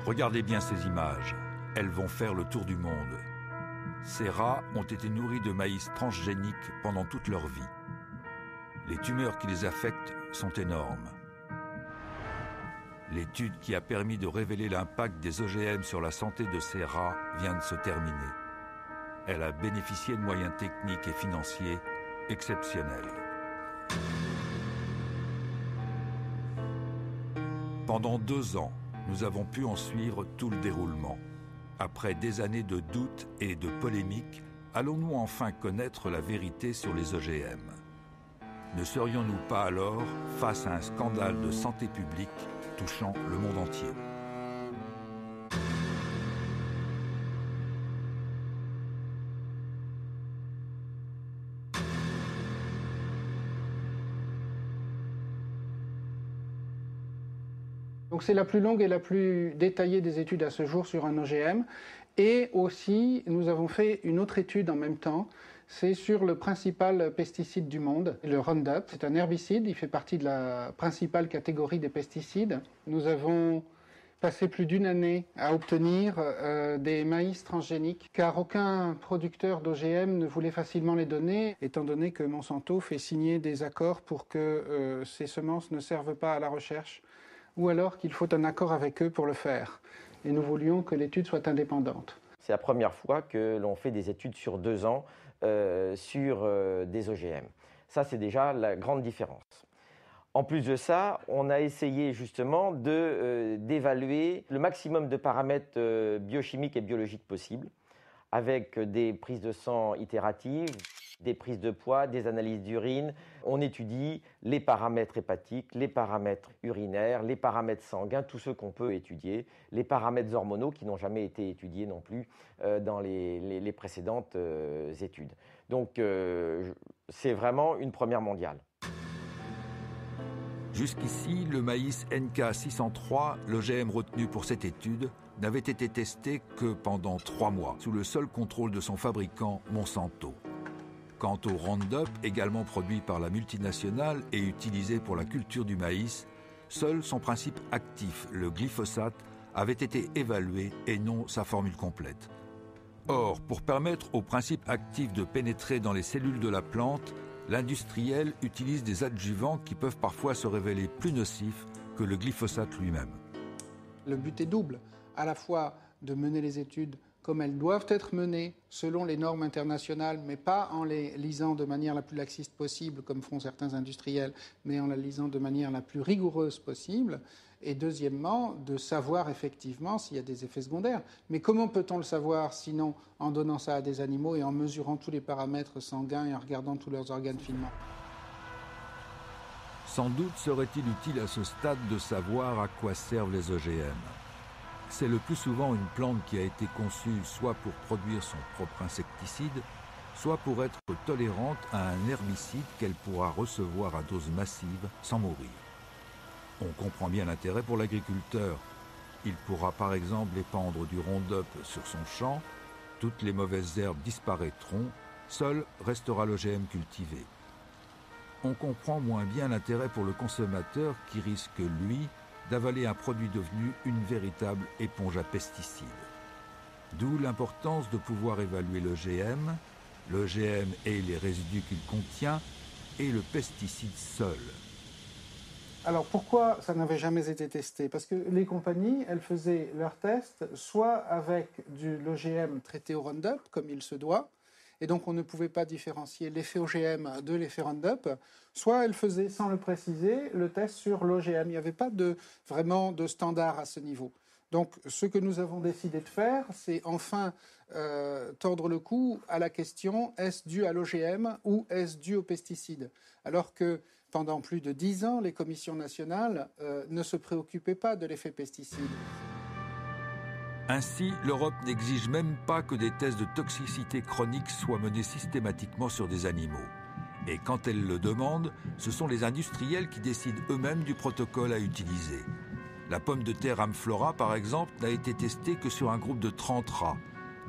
Regardez bien ces images, elles vont faire le tour du monde. Ces rats ont été nourris de maïs transgénique pendant toute leur vie. Les tumeurs qui les affectent sont énormes. L'étude qui a permis de révéler l'impact des OGM sur la santé de ces rats vient de se terminer. Elle a bénéficié de moyens techniques et financiers exceptionnels. Pendant 2 ans, nous avons pu en suivre tout le déroulement. Après des années de doutes et de polémiques, allons-nous enfin connaître la vérité sur les OGM? Ne serions-nous pas alors face à un scandale de santé publique touchant le monde entier? Donc c'est la plus longue et la plus détaillée des études à ce jour sur un OGM. Et aussi, nous avons fait une autre étude en même temps. C'est sur le principal pesticide du monde, le Roundup. C'est un herbicide, il fait partie de la principale catégorie des pesticides. Nous avons passé plus d'1 année à obtenir des maïs transgéniques, car aucun producteur d'OGM ne voulait facilement les donner, étant donné que Monsanto fait signer des accords pour que ces semences ne servent pas à la recherche, ou alors qu'il faut un accord avec eux pour le faire. Et nous voulions que l'étude soit indépendante. C'est la première fois que l'on fait des études sur 2 ans sur des OGM. Ça, c'est déjà la grande différence. En plus de ça, on a essayé justement d'évaluer le maximum de paramètres biochimiques et biologiques possibles, avec des prises de sang itératives, des prises de poids, des analyses d'urine. On étudie les paramètres hépatiques, les paramètres urinaires, les paramètres sanguins, tous ceux qu'on peut étudier, les paramètres hormonaux qui n'ont jamais été étudiés non plus dans les précédentes études. Donc c'est vraiment une première mondiale. Jusqu'ici, le maïs NK603, l'OGM retenu pour cette étude, n'avait été testé que pendant 3 mois, sous le seul contrôle de son fabricant, Monsanto. Quant au Roundup, également produit par la multinationale et utilisé pour la culture du maïs, seul son principe actif, le glyphosate, avait été évalué et non sa formule complète. Or, pour permettre au principe actif de pénétrer dans les cellules de la plante, l'industriel utilise des adjuvants qui peuvent parfois se révéler plus nocifs que le glyphosate lui-même. Le but est double, à la fois de mener les études comme elles doivent être menées selon les normes internationales, mais pas en les lisant de manière la plus laxiste possible, comme font certains industriels, mais en la lisant de manière la plus rigoureuse possible. Et deuxièmement, de savoir effectivement s'il y a des effets secondaires. Mais comment peut-on le savoir sinon en donnant ça à des animaux et en mesurant tous les paramètres sanguins et en regardant tous leurs organes finement? Sans doute serait-il utile à ce stade de savoir à quoi servent les OGM. C'est le plus souvent une plante qui a été conçue soit pour produire son propre insecticide, soit pour être tolérante à un herbicide qu'elle pourra recevoir à dose massive sans mourir. On comprend bien l'intérêt pour l'agriculteur. Il pourra par exemple épandre du Roundup sur son champ, toutes les mauvaises herbes disparaîtront, seul restera l'OGM cultivé. On comprend moins bien l'intérêt pour le consommateur qui risque, lui, d'avaler un produit devenu une véritable éponge à pesticides. D'où l'importance de pouvoir évaluer l'OGM et les résidus qu'il contient, et le pesticide seul. Alors pourquoi ça n'avait jamais été testé? Parce que les compagnies, elles faisaient leurs tests soit avec l'OGM traité au Roundup, comme il se doit, et donc on ne pouvait pas différencier l'effet OGM de l'effet Roundup, soit elles faisaient, sans le préciser, le test sur l'OGM. Il n'y avait pas vraiment de standard à ce niveau. Donc ce que nous avons décidé de faire, c'est enfin tordre le cou à la question, est-ce dû à l'OGM ou est-ce dû aux pesticides? Alors que pendant plus de 10 ans, les commissions nationales ne se préoccupaient pas de l'effet pesticide. Ainsi, l'Europe n'exige même pas que des tests de toxicité chronique soient menés systématiquement sur des animaux. Et quand elle le demande, ce sont les industriels qui décident eux-mêmes du protocole à utiliser. La pomme de terre Amflora, par exemple, n'a été testée que sur un groupe de 30 rats,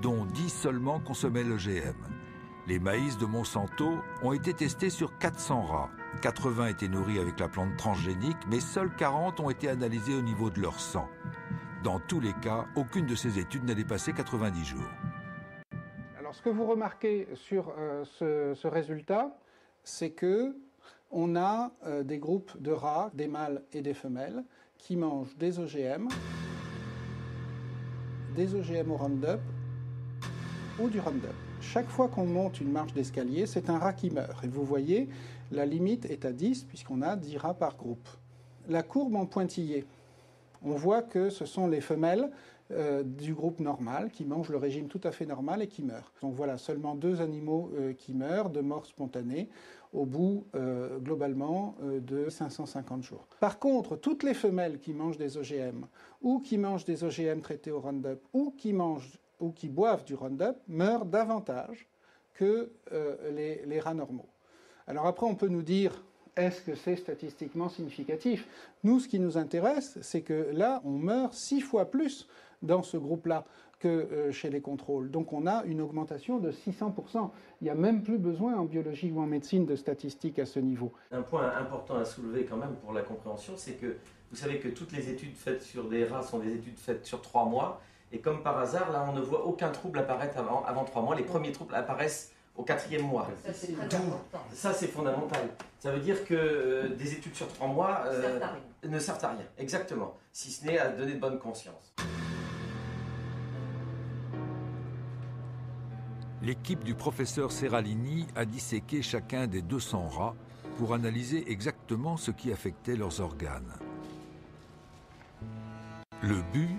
dont 10 seulement consommaient l'OGM. Les maïs de Monsanto ont été testés sur 400 rats. 80 étaient nourris avec la plante transgénique, mais seuls 40 ont été analysés au niveau de leur sang. Dans tous les cas, aucune de ces études n'a dépassé 90 jours. Alors, ce que vous remarquez sur ce résultat, c'est que on a des groupes de rats, des mâles et des femelles, qui mangent des OGM au Roundup ou du Roundup. Chaque fois qu'on monte une marche d'escalier, c'est un rat qui meurt. Et vous voyez, la limite est à 10, puisqu'on a 10 rats par groupe. La courbe en pointillé, on voit que ce sont les femelles du groupe normal qui mangent le régime tout à fait normal et qui meurent. Donc voilà, seulement 2 animaux qui meurent de mort spontanée au bout, globalement, de 550 jours. Par contre, toutes les femelles qui mangent des OGM ou qui mangent des OGM traités au Roundup ou qui boivent du Roundup meurent davantage que les rats normaux. Alors après, on peut nous dire, est-ce que c'est statistiquement significatif? Nous, ce qui nous intéresse, c'est que là, on meurt 6 fois plus dans ce groupe-là que chez les contrôles. Donc on a une augmentation de 600%. Il n'y a même plus besoin en biologie ou en médecine de statistiques à ce niveau. Un point important à soulever quand même pour la compréhension, c'est que vous savez que toutes les études faites sur des rats sont des études faites sur 3 mois. Et comme par hasard, là, on ne voit aucun trouble apparaître avant 3 mois. Les premiers troubles apparaissent au 4e mois. Ça, c'est fondamental. Ça veut dire que des études sur 3 mois ne servent à rien. Exactement. Si ce n'est à donner de bonne conscience. L'équipe du professeur Seralini a disséqué chacun des 200 rats pour analyser exactement ce qui affectait leurs organes. Le but,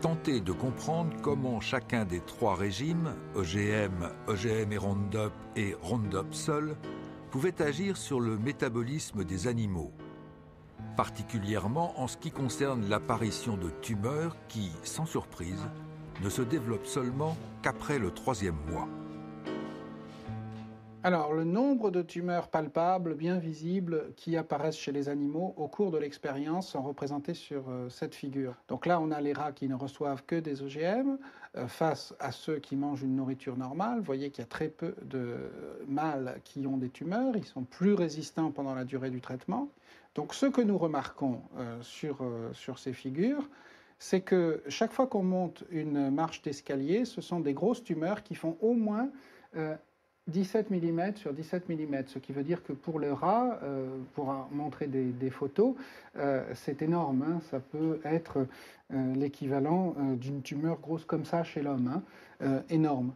tenter de comprendre comment chacun des 3 régimes, OGM, OGM et Roundup seul, pouvait agir sur le métabolisme des animaux, particulièrement en ce qui concerne l'apparition de tumeurs qui, sans surprise, ne se développent seulement qu'après le 3e mois. Alors, le nombre de tumeurs palpables, bien visibles, qui apparaissent chez les animaux au cours de l'expérience sont représentés sur cette figure. Donc là, on a les rats qui ne reçoivent que des OGM face à ceux qui mangent une nourriture normale. Vous voyez qu'il y a très peu de mâles qui ont des tumeurs. Ils sont plus résistants pendant la durée du traitement. Donc, ce que nous remarquons sur ces figures, c'est que chaque fois qu'on monte une marche d'escalier, ce sont des grosses tumeurs qui font au moins 17 mm sur 17 mm, ce qui veut dire que pour le rat, pour montrer des photos, c'est énorme. Hein, ça peut être l'équivalent d'une tumeur grosse comme ça chez l'homme, énorme.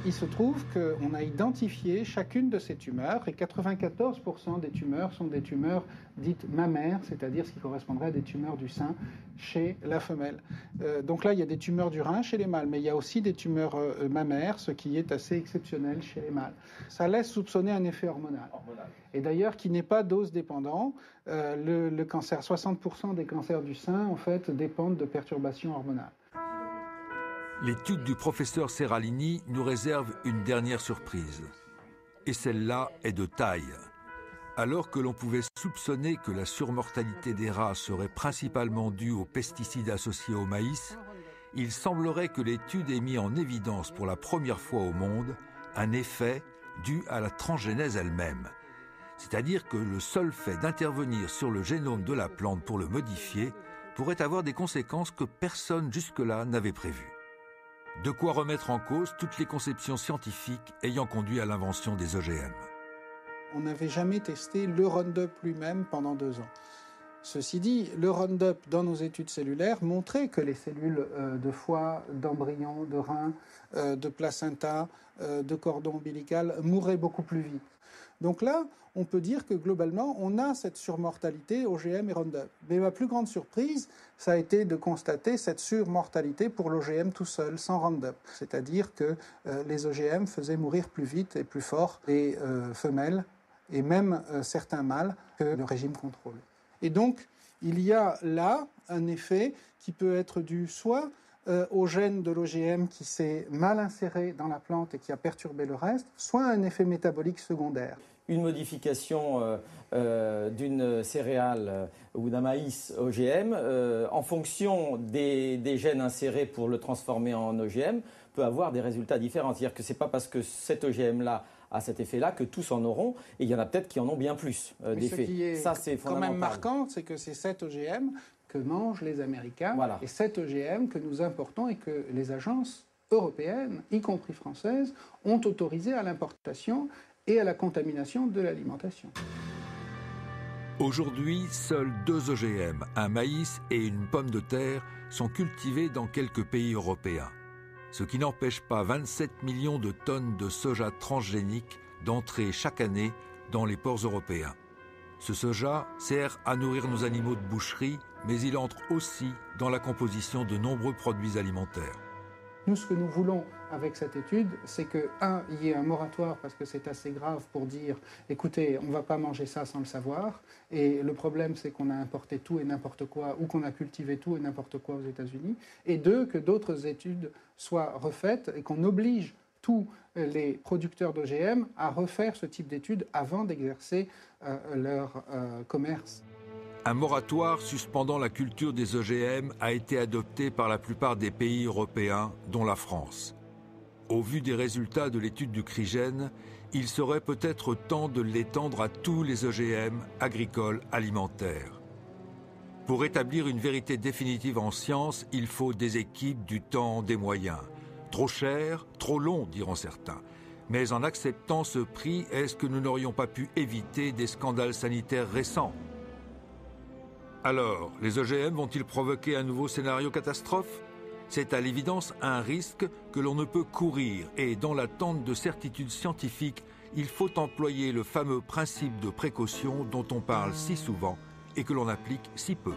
Il se trouve qu'on a identifié chacune de ces tumeurs et 94% des tumeurs sont des tumeurs dites mammaires, c'est-à-dire ce qui correspondrait à des tumeurs du sein chez la femelle. Donc là, il y a des tumeurs du rein chez les mâles, mais il y a aussi des tumeurs mammaires, ce qui est assez exceptionnel chez les mâles. Ça laisse soupçonner un effet hormonal. Et d'ailleurs, qui n'est pas dose dépendant. Le cancer, 60% des cancers du sein, en fait, dépendent de perturbations hormonales. L'étude du professeur Seralini nous réserve une dernière surprise. Et celle-là est de taille. Alors que l'on pouvait soupçonner que la surmortalité des rats serait principalement due aux pesticides associés au maïs, il semblerait que l'étude ait mis en évidence pour la première fois au monde un effet dû à la transgénèse elle-même. C'est-à-dire que le seul fait d'intervenir sur le génome de la plante pour le modifier pourrait avoir des conséquences que personne jusque-là n'avait prévues. De quoi remettre en cause toutes les conceptions scientifiques ayant conduit à l'invention des OGM. On n'avait jamais testé le Roundup lui-même pendant 2 ans. Ceci dit, le Roundup, dans nos études cellulaires, montrait que les cellules de foie, d'embryon, de rein, de placenta, de cordon ombilical mouraient beaucoup plus vite. Donc là, on peut dire que globalement, on a cette surmortalité OGM et Roundup. Mais ma plus grande surprise, ça a été de constater cette surmortalité pour l'OGM tout seul, sans Roundup. C'est-à-dire que les OGM faisaient mourir plus vite et plus fort les femelles et même certains mâles que le régime contrôle. Et donc, il y a là un effet qui peut être dû soit au gène de l'OGM qui s'est mal inséré dans la plante et qui a perturbé le reste, soit un effet métabolique secondaire. Une modification d'une céréale ou d'un maïs OGM, en fonction des gènes insérés pour le transformer en OGM, peut avoir des résultats différents. C'est-à-dire que ce n'est pas parce que cet OGM-là a cet effet-là que tous en auront, et il y en a peut-être qui en ont bien plus d'effets. Ça, c'est quand même marquant, c'est que ces 7 OGM que mangent les Américains Voilà. et cet OGM que nous importons et que les agences européennes, y compris françaises, ont autorisé à l'importation et à la contamination de l'alimentation. Aujourd'hui, seuls 2 OGM, un maïs et une pomme de terre, sont cultivés dans quelques pays européens. Ce qui n'empêche pas 27 millions de tonnes de soja transgénique d'entrer chaque année dans les ports européens. Ce soja sert à nourrir nos animaux de boucherie, mais il entre aussi dans la composition de nombreux produits alimentaires. Nous, ce que nous voulons avec cette étude, c'est que, il y ait un moratoire parce que c'est assez grave pour dire, écoutez, on ne va pas manger ça sans le savoir. Et le problème, c'est qu'on a importé tout et n'importe quoi, ou qu'on a cultivé tout et n'importe quoi aux États-Unis. Et 2, que d'autres études soient refaites et qu'on oblige tous les producteurs d'OGM à refaire ce type d'études avant d'exercer leur commerce. Un moratoire suspendant la culture des OGM a été adopté par la plupart des pays européens, dont la France. Au vu des résultats de l'étude du CRIGEN, il serait peut-être temps de l'étendre à tous les OGM agricoles alimentaires. Pour établir une vérité définitive en science, il faut des équipes, du temps, des moyens. Trop cher, trop long, diront certains. Mais en acceptant ce prix, est-ce que nous n'aurions pas pu éviter des scandales sanitaires récents ? Alors, les OGM vont-ils provoquer un nouveau scénario catastrophe ? C'est à l'évidence un risque que l'on ne peut courir et dans l'attente de certitudes scientifiques, il faut employer le fameux principe de précaution dont on parle si souvent et que l'on applique si peu.